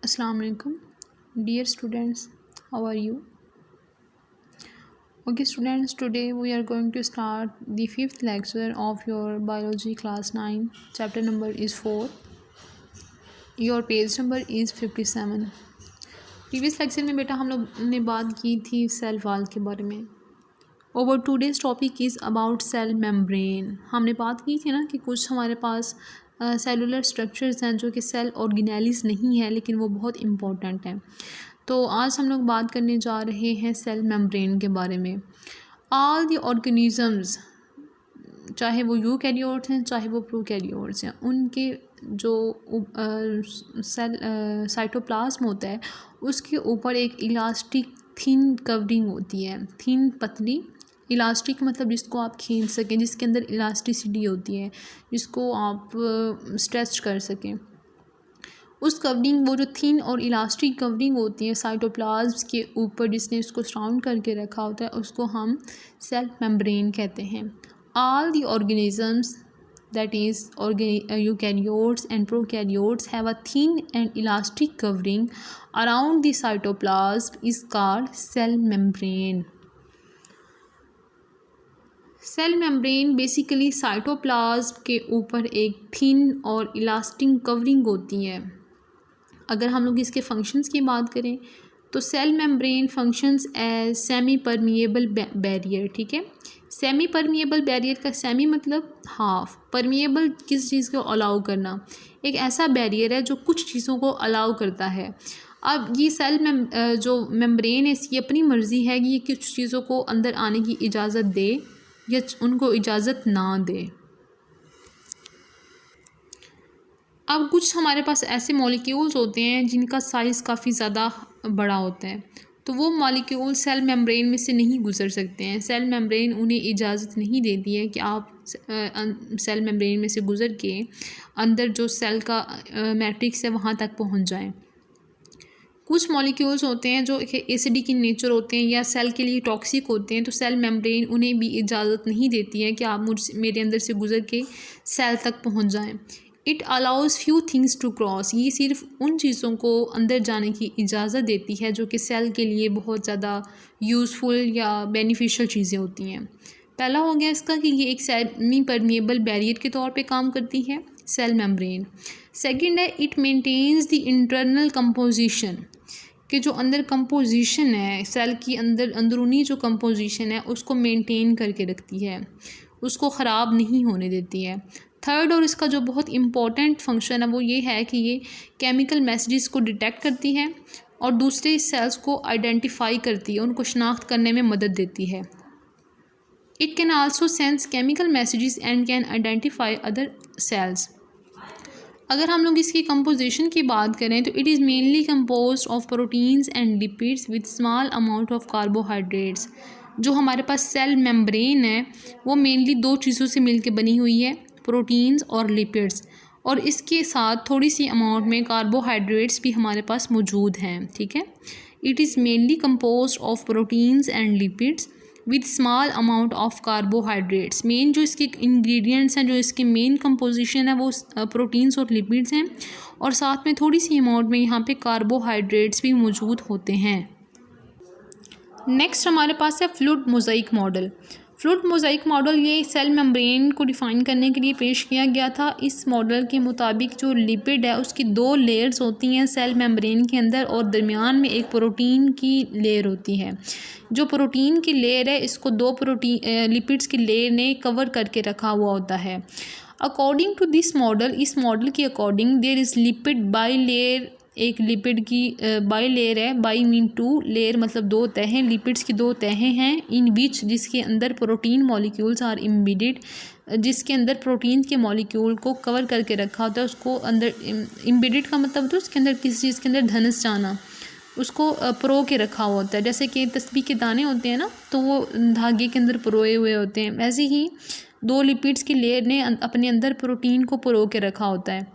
Assalamu alaikum, dear students. How are you? Okay, students. Today we are going to start the fifth lecture of your biology class 9. Chapter number is 4. Your page number is 57. Previous lecture में बेटा हम लोग ने बात की थी cell wall के बारे में. Our today's topic is about cell membrane. हमने बात की थी ना कि कुछ हमारे पास सेलुलर स्ट्रक्चर्स हैं जो कि सेल ऑर्गेनेलिस नहीं है लेकिन वो बहुत इम्पोर्टेंट हैं. तो आज हम लोग बात करने जा रहे हैं सेल मेम्ब्रेन के बारे में. ऑल द ऑर्गेनिज़म्स, चाहे वो यूकैरियोट्स हैं चाहे वो प्रोकैरियोट्स हैं, उनके जो सेल साइटोप्लाज्म होता है उसके ऊपर एक इलास्टिक थिन कवरिंग होती है. थिन पतली इलास्टिक मतलब जिसको आप खींच सकें, जिसके अंदर इलास्टिसिटी होती है, जिसको आप स्ट्रेच कर सकें. उस कवरिंग, वो जो थिन और इलास्टिक कवरिंग होती है साइटोप्लाज्म के ऊपर जिसने उसको सराउंड करके रखा होता है, उसको हम सेल मेम्ब्रेन कहते हैं. All the organisms that is eukaryotes and prokaryotes have a thin and elastic covering around the cytoplasm is called cell membrane. Cell membrane basically cytoplasm के ऊपर एक थिन और इलास्टिक कवरिंग होती है. अगर हम लोग इसके फंक्शंस की बात करें तो cell membrane functions as semi permeable barrier. ठीक है, सेमी परमिएबल बैरियर का सेमी मतलब हाफ, परमिएबल किस चीज़ को अलाउ करना, एक ऐसा बैरियर है जो कुछ चीज़ों को अलाउ करता है. अब ये सेल जो मेम्ब्रेन है इसकी अपनी मर्ज़ी है कि ये कुछ चीज़ों को अंदर आने की इजाज़त दे या उनको इजाज़त ना दे. अब कुछ हमारे पास ऐसे मॉलिक्यूल्स होते हैं जिनका साइज़ काफ़ी ज़्यादा बड़ा होता है, तो वो मॉलिक्यूल सेल मेम्ब्रेन में से नहीं गुजर सकते हैं. सेल मेम्ब्रेन उन्हें इजाज़त नहीं देती है कि आप सेल मेम्ब्रेन में से गुज़र के अंदर जो सेल का मैट्रिक्स है वहाँ तक पहुँच जाएं. कुछ मॉलिक्यूल्स होते हैं जो एसिडिक इन नेचर होते हैं या सेल के लिए टॉक्सिक होते हैं, तो सेल मेम्ब्रेन उन्हें भी इजाज़त नहीं देती है कि आप मेरे अंदर से गुज़र के सेल तक पहुँच जाएँ. It allows few things to cross. ये सिर्फ उन चीज़ों को अंदर जाने की इजाज़त देती है जो कि सेल के लिए बहुत ज़्यादा यूज़फुल या बेनिफिशियल चीज़ें होती हैं. पहला हो गया इसका कि ये एक सेमी परमिएबल बैरियर के तौर पे काम करती है सेल मेम्ब्रेन. सेकंड है it maintains the internal composition, कि जो अंदर कंपोजिशन है सेल की अंदरूनी जो कंपोजिशन है उसको मेंटेन करके रखती है, उसको ख़राब नहीं होने देती है. थर्ड और इसका जो बहुत इम्पॉर्टेंट फंक्शन है वो ये है कि ये केमिकल मैसेजेस को डिटेक्ट करती है और दूसरे सेल्स को आइडेंटिफाई करती है, उनको शनाख्त करने में मदद देती है. It can also sense chemical messages and can identify other sales. अगर हम लोग इसकी कंपोजिशन की बात करें तो it is mainly composed of proteins and lipids with small amount of carbohydrates. जो हमारे पास सेल मेम्ब्रेन है वो मेनली दो चीज़ों से मिलकर बनी हुई है, प्रोटीन्स और लिपिड्स, और इसके साथ थोड़ी सी अमाउंट में कार्बोहाइड्रेट्स भी हमारे पास मौजूद हैं. ठीक है, it is mainly composed of proteins and lipids with small amount of carbohydrates. Main जो इसके इंग्रेडिएंट्स हैं, जो इसके मेन कंपोजिशन है वो प्रोटीन्स और लिपिड्स हैं, और साथ में थोड़ी सी अमाउंट में यहाँ पे कार्बोहाइड्रेट्स भी मौजूद होते हैं. नेक्स्ट हमारे पास है fluid mosaic model. Fluid mosaic model ये सेल मेम्ब्रेन को डिफ़ाइन करने के लिए पेश किया गया था. इस मॉडल के मुताबिक जो लिपिड है उसकी दो लेयर्स होती हैं सेल मेम्ब्रेन के अंदर, और दरमियान में एक प्रोटीन की लेयर होती है. जो प्रोटीन की लेयर है इसको दो लिपिड्स की लेयर ने कवर करके रखा हुआ होता है. अकॉर्डिंग टू दिस मॉडल, इस मॉडल के according there is lipid bilayer. एक लिपिड की बाई लेयर है, बाई मीन टू, लेयर मतलब दो तहें, लिपिड्स की दो तहें हैं, इन विच जिसके अंदर प्रोटीन मॉलिक्यूल्स आर इम्बेडेड, जिसके अंदर प्रोटीन के मॉलिक्यूल को कवर करके रखा होता है. उसको अंदर इम्बेडेड का मतलब होता है उसके अंदर किसी चीज़ के अंदर धनुष जाना, उसको परो के रखा हुआ होता है. जैसे कि तस्बीह के दाने होते हैं ना, तो वो धागे के अंदर परोए हुए होते हैं, वैसे ही दो लिपिड्स की लेयर ने अपने अंदर प्रोटीन को परो के रखा होता है.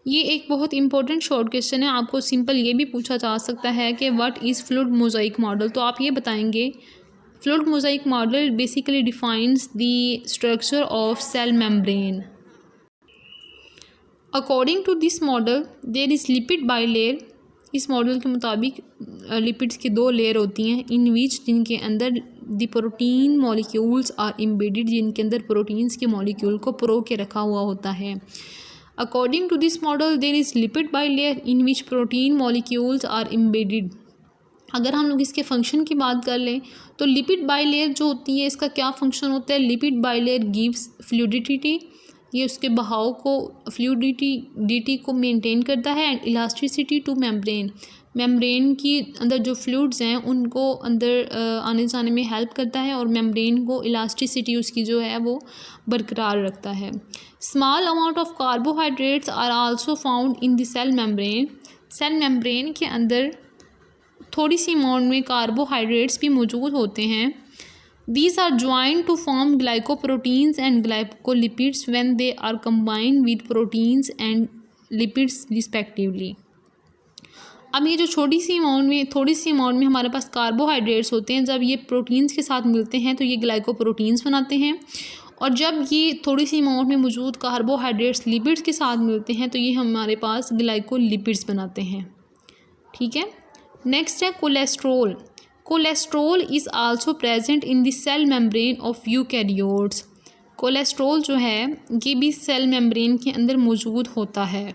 ये एक बहुत इंपॉर्टेंट शॉर्ट क्वेश्चन है. आपको सिंपल ये भी पूछा जा सकता है कि what is fluid mosaic model, तो आप ये बताएंगे fluid mosaic model basically defines the structure of cell membrane. According to this model there is lipid bilayer. इस मॉडल के मुताबिक लिपिड्स की 2 लेयर होती हैं, इन विच जिनके अंदर the protein molecules are embedded, जिनके अंदर प्रोटीन्स के मॉलिक्यूल को परो के रखा हुआ होता है। According to this model there is lipid bilayer in which protein molecules are embedded. अगर हम लोग इसके फंक्शन की बात कर लें तो लिपिड बाइलेयर जो होती है इसका क्या फंक्शन होता है। लिपिड बाइलेयर गिव्स फ्लूइडिटी, ये उसके बहाव को फ्लूइडिटी को मेंटेन करता है, and elasticity two membrane, membrane की अंदर जो फ्लूइड्स हैं उनको अंदर आने जाने में हेल्प करता है, और मेम्ब्रेन को इलास्टिसिटी उसकी जो है वो बरकरार रखता है। Small amount of carbohydrates are also found in the cell membrane. Cell membrane के अंदर थोड़ी सी अमाउंट में कार्बोहाइड्रेट्स भी मौजूद होते हैं। These are joined to form glycoproteins and glycolipids when they are combined with proteins and lipids respectively। अब ये जो थोड़ी सी अमाउंट में हमारे पास कार्बोहाइड्रेट्स होते हैं, जब ये प्रोटीन्स के साथ मिलते हैं तो ये ग्लाइकोप्रोटीन्स बनाते हैं, और जब ये थोड़ी सी अमाउंट में मौजूद कार्बोहाइड्रेट्स लिपिड्स के साथ मिलते हैं तो ये हमारे पास ग्लाइकोलिपिड्स बनाते हैं। ठीक है, नेक्स्ट है cholesterol. Cholesterol is also present in the cell membrane of eukaryotes. Cholesterol जो है ये भी सेल मेम्ब्रेन के अंदर मौजूद होता है,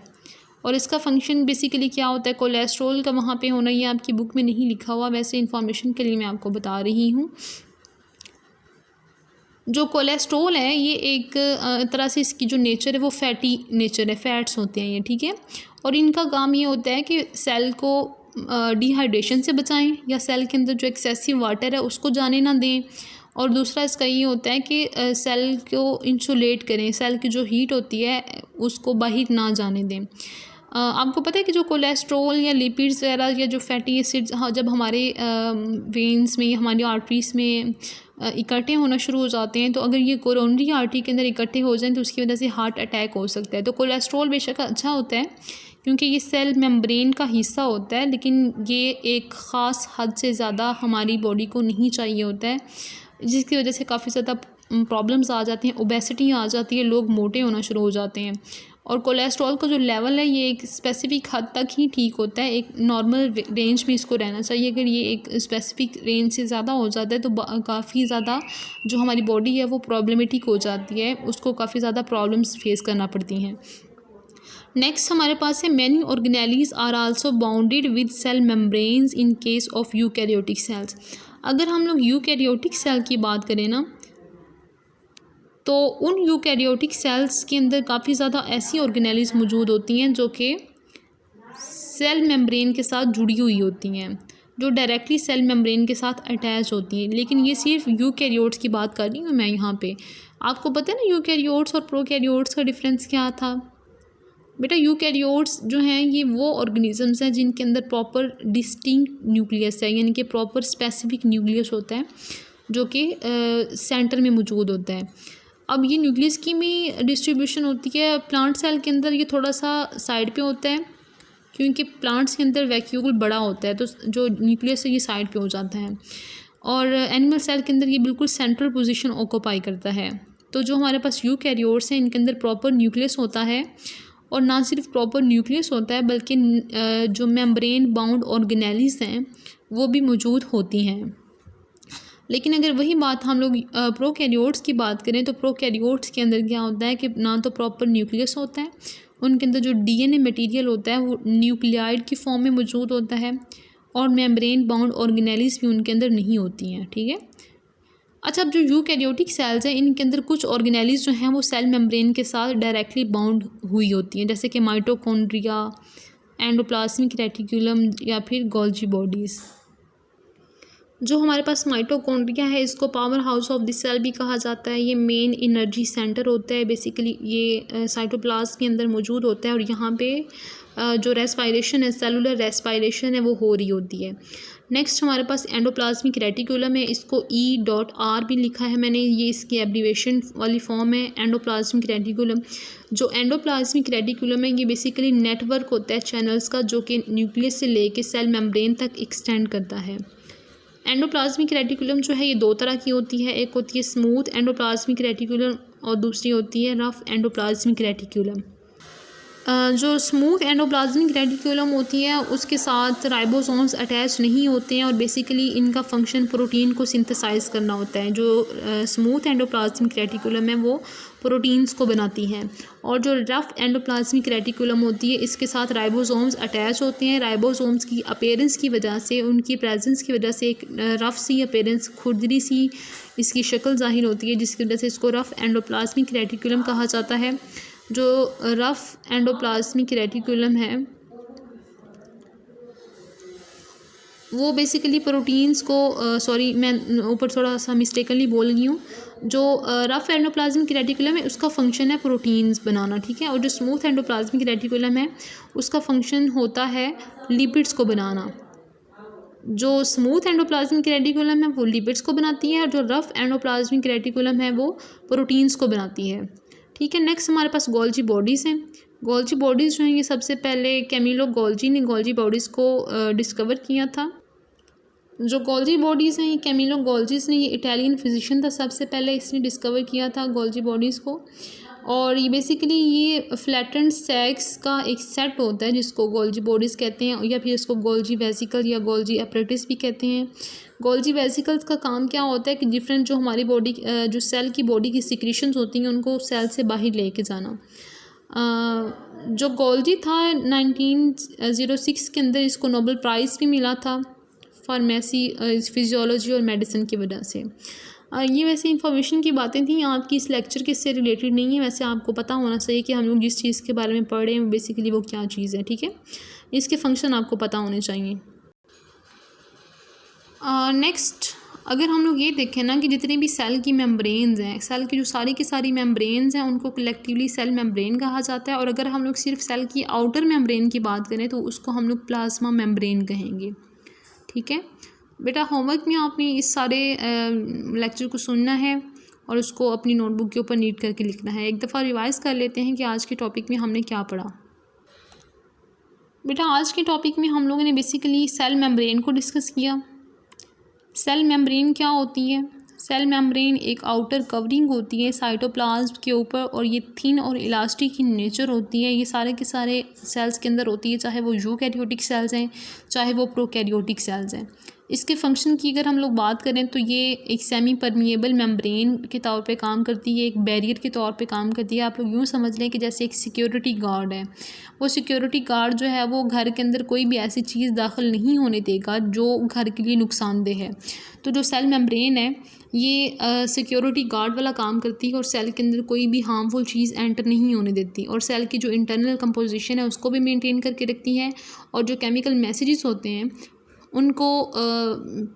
और इसका फंक्शन बेसिकली क्या होता है। कोलेस्ट्रोल का वहाँ पे होना ये आपकी बुक में नहीं लिखा हुआ, वैसे इन्फॉर्मेशन के लिए मैं आपको बता रही हूँ। जो कोलेस्ट्रोल है ये एक तरह से इसकी जो नेचर है वो फैटी नेचर है, फैट्स होते हैं ये। ठीक है, और इनका काम ये होता है कि सेल को डिहाइड्रेशन से बचाएं, या सेल के अंदर जो एक्सेसिव वाटर है उसको जाने ना दें, और दूसरा इसका ये होता है कि सेल को इंसुलेट करें, सेल की जो हीट होती है उसको बाहर ना जाने दें। आपको पता है कि जो कोलेस्ट्रोल या लिपिड्स वगैरह या जो फैटी एसिड्स जब हमारे वेन्स में, हमारी आर्टरीज में इकट्ठे होना शुरू हो जाते हैं, तो अगर ये कोरोनरी आर्टरी के अंदर इकट्ठे हो जाएं तो उसकी वजह से हार्ट अटैक हो सकता है। तो कोलेस्ट्रोल बेशक अच्छा होता है क्योंकि ये सेल मेम्ब्रेन का हिस्सा होता है, लेकिन ये एक ख़ास हद से ज़्यादा हमारी बॉडी को नहीं चाहिए होता है, जिसकी वजह से काफ़ी ज़्यादा प्रॉब्लम्स आ जाती हैं, ओबेसिटी आ जाती है, लोग मोटे होना शुरू हो जाते हैं। और कोलेस्ट्रॉल का जो लेवल है ये एक स्पेसिफ़िक हद तक ही ठीक होता है, एक नॉर्मल रेंज में इसको रहना चाहिए। अगर ये एक स्पेसिफ़िक रेंज से ज़्यादा हो जाता है तो काफ़ी ज़्यादा जो हमारी बॉडी है वो प्रॉब्लमेटिक हो जाती है, उसको काफ़ी ज़्यादा प्रॉब्लम्स फेस करना पड़ती हैं। नेक्स्ट हमारे पास है many organelles are also bounded with cell membranes in case of eukaryotic cells. अगर हम लोग यूकैरियोटिक सेल की बात करें ना, तो उन यूकैरियोटिक सेल्स के अंदर काफ़ी ज़्यादा ऐसी ऑर्गेनेलीज मौजूद होती हैं जो कि सेल मेम्ब्रेन के साथ जुड़ी हुई होती हैं, जो डायरेक्टली सेल मेम्ब्रेन के साथ अटैच होती हैं। लेकिन ये सिर्फ यूकैरियोट्स की बात कर रही हूँ मैं यहाँ पे। आपको पता है ना यूकैरियोट्स और प्रोकैरियोट्स का डिफरेंस क्या था बेटा। यूकैरियोट्स जो हैं ये वो ऑर्गेनिजम्स हैं जिनके अंदर प्रॉपर डिस्टिंक्ट न्यूक्लियस है, यानी कि प्रॉपर स्पेसिफिक न्यूक्लियस होता है जो कि सेंटर में मौजूद होता है। अब ये न्यूक्लियस की भी डिस्ट्रीब्यूशन होती है प्लांट सेल के अंदर, ये थोड़ा सा साइड पे होता है क्योंकि प्लांट्स के अंदर वैक्यूल बड़ा होता है, तो जो न्यूक्लियस है ये साइड पे हो जाता है, और एनिमल सेल के अंदर ये बिल्कुल सेंट्रल पोजीशन ऑक्यूपाई करता है। तो जो हमारे पास यूकैरियोट्स हैं इनके अंदर प्रॉपर न्यूक्लियस होता है, और ना सिर्फ प्रॉपर न्यूक्लियस होता है बल्कि जो मेम्ब्रेन बाउंड ऑर्गेनेलीज हैं वो भी मौजूद होती हैं। लेकिन अगर वही बात हम लोग प्रोकैरियोट्स की बात करें तो प्रोकैरियोट्स के अंदर क्या होता है कि ना तो प्रॉपर न्यूक्लियस होता है, उनके अंदर जो डीएनए मटेरियल होता है वो न्यूक्लियाइड की फॉर्म में मौजूद होता है, और मेम्ब्रेन बाउंड ऑर्गेनेलीज भी उनके अंदर नहीं होती हैं। ठीक है, अच्छा, अब जो यूकैरियोटिक सेल्स हैं इनके अंदर कुछ ऑर्गेनेलीज जो हैं वो सेल मेम्ब्रेन के साथ डायरेक्टली बाउंड हुई होती हैं, जैसे कि माइटोकॉन्ड्रिया, एंडोप्लाज्मिक रेटिकुलम या फिर गोल्जी बॉडीज़। जो हमारे पास माइटोकॉन्ड्रिया है इसको powerhouse of the cell भी कहा जाता है। ये मेन एनर्जी सेंटर होता है, बेसिकली ये साइटोप्लाज्म के अंदर मौजूद होता है, और यहाँ पे जो रेस्पायरेशन है, सेलुलर रेस्पायरेशन है वो हो रही होती है। नेक्स्ट हमारे पास एंडोप्लाज्मिक रेटिकुलम है, इसको E.R भी लिखा है मैंने, ये इसकी एब्रीवेशन वाली फॉर्म है एंडोप्लाज्मिक रेटिकुलम। जो एंडोप्लाज्मिक रेटिकुलम है ये बेसिकली नेटवर्क होता है चैनल्स का, जो कि न्यूक्लियस से लेके सेल मेम्ब्रेन तक एक्सटेंड करता है। एंडोप्लाज्मिक रेटिकुलम जो है ये दो तरह की होती है, एक होती है स्मूथ एंडोप्लाज्मिक रेटिकुलम और दूसरी होती है रफ एंडोप्लाज्मिक रेटिकुलम। जो स्मूथ एंडोप्लाज्मिक रेटिकुलम होती है उसके साथ राइबोसोम्स अटैच नहीं होते हैं और बेसिकली इनका फंक्शन प्रोटीन को सिंथेसाइज करना होता है। जो स्मूथ एंडोप्लाज्मिक रेटिकुलम है वो प्रोटीन्स को बनाती है और जो रफ़ एंडोप्लाज्मिक रेटिकुलम होती है इसके साथ राइबोसोम्स अटैच होते हैं। राइबोसोम्स की अपीयरेंस की वजह से, उनकी प्रेजेंस की वजह से एक रफ़ सी अपीयरेंस, खुरदरी सी इसकी शक्ल ज़ाहिर होती है, जिसकी वजह से इसको रफ़ एंडोप्लाज्मिक रेटिकुलम कहा जाता है। जो रफ़ एंडोप्लाज्मिक रेटिकुलम है वो बेसिकली प्रोटीन्स को सॉरी मैं ऊपर थोड़ा सा मिस्टेकनली बोल गई हूँ। जो रफ़ एंडोप्लाज्मिक रेटिकुलम है उसका फंक्शन है प्रोटीन्स बनाना, ठीक है। और जो स्मूथ एंडोप्लाज्मिक रेटिकुलम है उसका फंक्शन होता है लिपिड्स को बनाना। जो स्मूथ एंडोप्लाज्मिक रेटिकुलम है वो लिपिड्स को बनाती है और जो रफ़ एंडोप्लाज्मिक रेटिकुलम है वो प्रोटीन्स को बनाती है, ठीक है। नेक्स्ट हमारे पास गोल्जी बॉडीज़ हैं। गोल्जी बॉडीज़ जो हैं ये सबसे पहले कैमिलो गोल्जी ने गोल्जी बॉडीज़ को डिस्कवर किया था। जो गोल्जी बॉडीज़ हैं ये कैमिलो गोल्जीज़ ने, ये इटालियन फिजिशियन था, सबसे पहले इसने डिस्कवर किया था गोल्जी बॉडीज़ को। और ये बेसिकली ये फ्लैटेंड सैक्स का एक सेट होता है जिसको गोल्जी बॉडीज़ कहते हैं, या फिर इसको गोल्जी वेसिकल या गोल्जी अपरेटिस भी कहते हैं। गोल्जी वेसिकल्स का काम क्या होता है कि डिफरेंट जो हमारी बॉडी जो सेल की बॉडी की सिक्रीशंस होती हैं उनको सेल से बाहर लेके जाना। जो गोल्जी था 1906 के अंदर इसको नोबेल प्राइज़ भी मिला था फार्मेसी, फिजियोलॉजी और मेडिसिन की वजह से। ये वैसे इन्फॉर्मेशन की बातें थी, आपकी इस लेक्चर के इससे रिलेटेड नहीं है। वैसे आपको पता होना चाहिए कि हम लोग जिस चीज़ के बारे में पढ़ रहे हैं बेसिकली वो क्या चीज़ है, ठीक है। इसके फंक्शन आपको पता होने चाहिए। नेक्स्ट अगर हम लोग ये देखें ना कि जितने भी सेल की मेम्ब्रेन्स हैं, सेल की जो सारी की सारी मेम्ब्रेन्स हैं उनको कलेक्टिवली सेल मेम्ब्रेन कहा जाता है। और अगर हम लोग सिर्फ सेल की आउटर मेम्ब्रेन की बात करें तो उसको हम लोग प्लाज्मा मेम्ब्रेन कहेंगे, ठीक है। बेटा होमवर्क में आपने इस सारे लेक्चर को सुनना है और उसको अपनी नोटबुक के ऊपर नीट करके लिखना है। एक दफ़ा रिवाइज़ कर लेते हैं कि आज के टॉपिक में हमने क्या पढ़ा। बेटा आज के टॉपिक में हम लोगों ने बेसिकली सेल मेम्ब्रेन को डिस्कस किया। सेल मेम्ब्रेन क्या होती है? सेल मेम्ब्रेन एक आउटर कवरिंग होती है साइटोप्लाज्म के ऊपर और ये थिन और इलास्टिक इन नेचर होती है। ये सारे के सारे सेल्स के अंदर होती है, चाहे वो यूकैरियोटिक सेल्स हैं चाहे वो प्रोकैरियोटिक सेल्स हैं। इसके फंक्शन की अगर हम लोग बात करें तो ये एक सेमी परमिएबल मेम्ब्रेन के तौर पे काम करती है, एक बैरियर के तौर पे काम करती है। आप लोग यूँ समझ लें कि जैसे एक सिक्योरिटी गार्ड है। वो सिक्योरिटी गार्ड जो है वो घर के अंदर कोई भी ऐसी चीज़ दाखिल नहीं होने देगा जो घर के लिए नुकसानदेह है। तो जो सेल मेम्ब्रेन है ये सिक्योरिटी गार्ड वाला काम करती है और सेल के अंदर कोई भी हार्मफुल चीज़ एंटर नहीं होने देती और सेल की जो इंटरनल कंपोजिशन है उसको भी मेंटेन करके रखती है और जो केमिकल मैसेजेस होते हैं उनको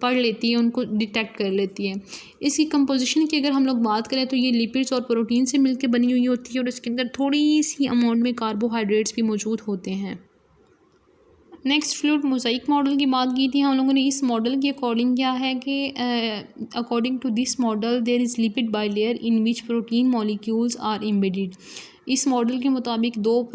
पढ़ लेती है, उनको डिटेक्ट कर लेती है। इसकी कंपोजिशन की अगर हम लोग बात करें तो ये लिपिड्स और प्रोटीन से मिलकर बनी हुई होती है और इसके अंदर थोड़ी सी अमाउंट में कार्बोहाइड्रेट्स भी मौजूद होते हैं। नेक्स्ट फ्लूइड मोज़ाइक मॉडल की बात की थी हम लोगों ने। इस मॉडल के अकॉर्डिंग क्या है कि according to this model there is lipid bilayer in which protein molecules are embedded. इस मॉडल के मुताबिक दो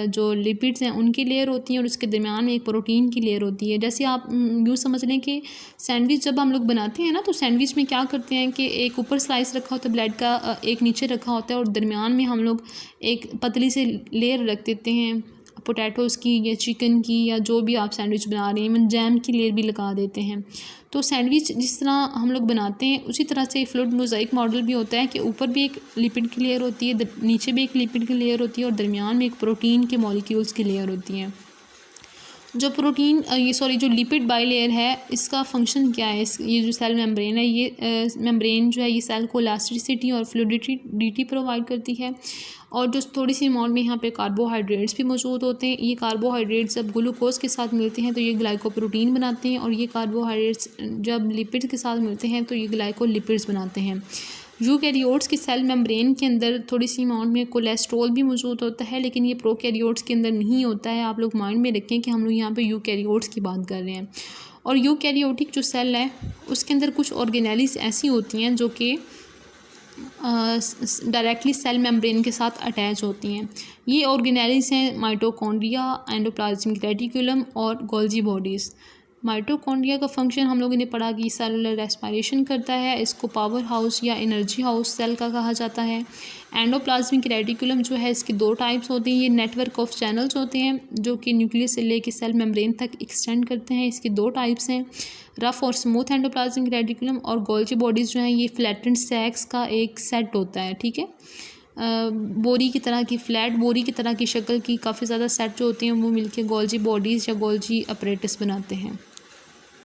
जो लिपिड्स हैं उनकी लेयर होती है और उसके दरमियान में एक प्रोटीन की लेयर होती है। जैसे आप यूँ समझ लें कि सैंडविच जब हम लोग बनाते हैं ना तो सैंडविच में क्या करते हैं कि एक ऊपर स्लाइस रखा होता है ब्रेड का, एक नीचे रखा होता है और दरमियान में हम लोग एक पतली से लेयर रख देते हैं पोटैटोज़ की या चिकन की या जो भी आप सैंडविच बना रहे हैं, इवन जैम की लेयर भी लगा देते हैं। तो सैंडविच जिस तरह हम लोग बनाते हैं उसी तरह से फ्लूइड मोज़ाइक मॉडल भी होता है कि ऊपर भी एक लिपिड की लेयर होती है, नीचे भी एक लिपिड की लेयर होती है और दरमियान में एक प्रोटीन के मॉलिक्यूल्स की लेयर होती है। जो प्रोटीन जो लिपिड बाइलेयर है इसका फंक्शन क्या है? ये जो सेल मेम्ब्रेन है ये मेम्ब्रेन जो है ये सेल को इलास्टिसिटी और फ्लूइडिटी प्रोवाइड करती है और जो थोड़ी सी अमाउंट में यहाँ पे कार्बोहाइड्रेट्स भी मौजूद होते हैं। ये कार्बोहाइड्रेट्स जब ग्लूकोज के साथ मिलते हैं तो ये ग्लाइकोप्रोटीन बनाते हैं और ये कार्बोहाइड्रेट्स जब लिपिड्स के साथ मिलते हैं तो ये ग्लाइकोलिपिड्स बनाते हैं। यूकैरियोट्स की सेल मेम्ब्रेन के अंदर थोड़ी सी अमाउंट में कोलेस्ट्रॉल भी मौजूद होता है लेकिन ये प्रोकैरियोट्स के अंदर नहीं होता है। आप लोग माइंड में रखें कि हम लोग यहाँ पे यूकैरियोट्स की बात कर रहे हैं। और यूकैरियोटिक जो सेल है उसके अंदर कुछ ऑर्गेनेलिस ऐसी होती हैं जो कि डायरेक्टली सेल मेम्ब्रेन के साथ अटैच होती हैं। ये ऑर्गेनेलिस हैं माइटोकॉन्ड्रिया, एंडोप्लाज्मिक रेटिकुलम और गोल्जी बॉडीज़। माइटोकॉन्ड्रिया का फंक्शन हम लोगों ने पढ़ा कि सेलुलर रेस्पिरेशन करता है, इसको पावर हाउस या एनर्जी हाउस सेल का कहा जाता है। एंडोप्लाज्मिक रेटिकुलम जो है इसके दो टाइप्स होते हैं, ये नेटवर्क ऑफ चैनल्स होते हैं जो कि न्यूक्लियस से लेके सेल मेम्ब्रेन तक एक्सटेंड करते हैं। इसके दो टाइप्स हैं, रफ़ और स्मूथ एंडोप्लाज्मिक रेटिकुलम, और गोल्जी बॉडीज़ जो हैं ये फ्लैटेंड सैक्स का एक सेट होता है, ठीक है। बोरी की तरह की, फ्लैट बोरी की तरह की शक्ल की काफ़ी ज़्यादा सेट जो होते हैं वो मिलके गोल्जी बॉडीज़ या गोल्जी अपरेटस बनाते हैं।